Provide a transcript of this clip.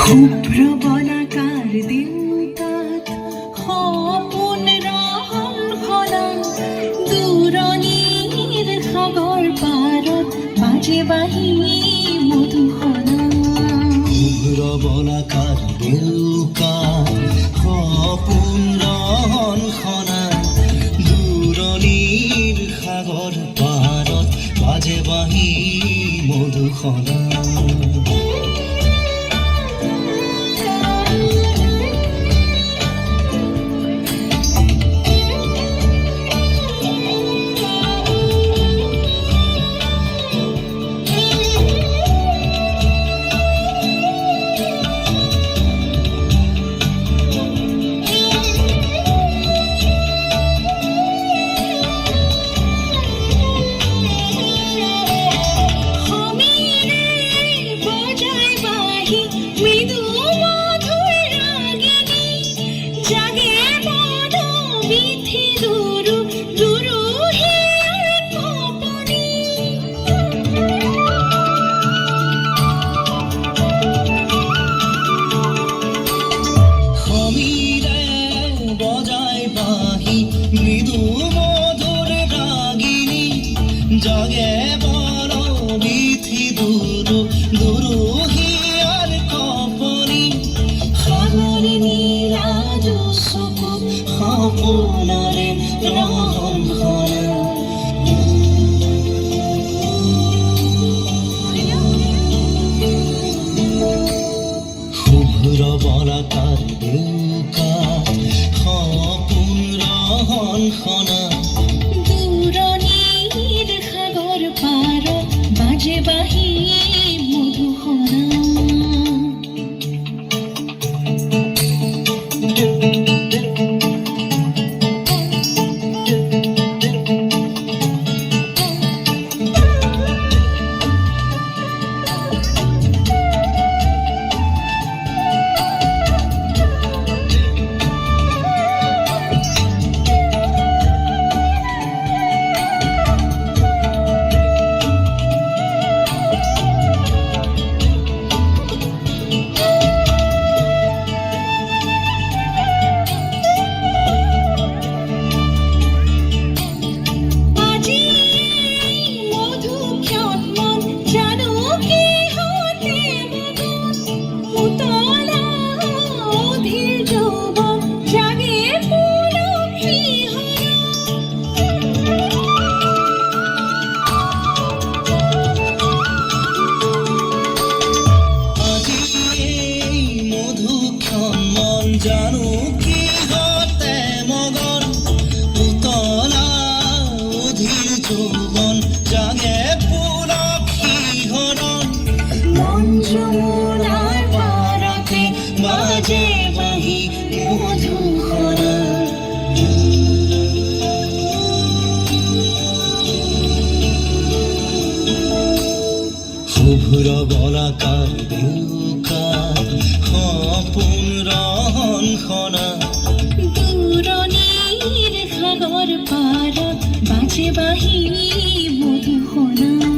শুভ্র বলাকার দিনকাত সপোন ৰহন সলা দূৰণিৰ সাগৰ পাৰত বাজে বাঁহী মধুসনা শুভ্র বলাকার দিনকাত সপোন ৰহন সলা দূৰণিৰ সাগৰ পাৰত বাজে বাঁহী মধুসনা মৃদু মধুর রাগিনী জাগে বড় বিথি দুরু দুরু হিয়ার কপনি সাগর নীরাজ সপন সপনারে রহন হরা শুভ্র বলাকার দিনকাত সপোন ৰহন সনা দূৰণিৰ সাগৰ পাৰত বাজে বাঁহী মধুসনা জানো কি হতে মগন উতলা অধীর যৌবন জাগে পুলকি হরণ মন যমুনার পারাতে বাজে বাঁহী মধুসনা শুভ্র বলাকার দিনকাত সপোন ৰহন সনা দূৰণিৰ সাগৰ পাৰত বাজে বাঁহী মধুসনা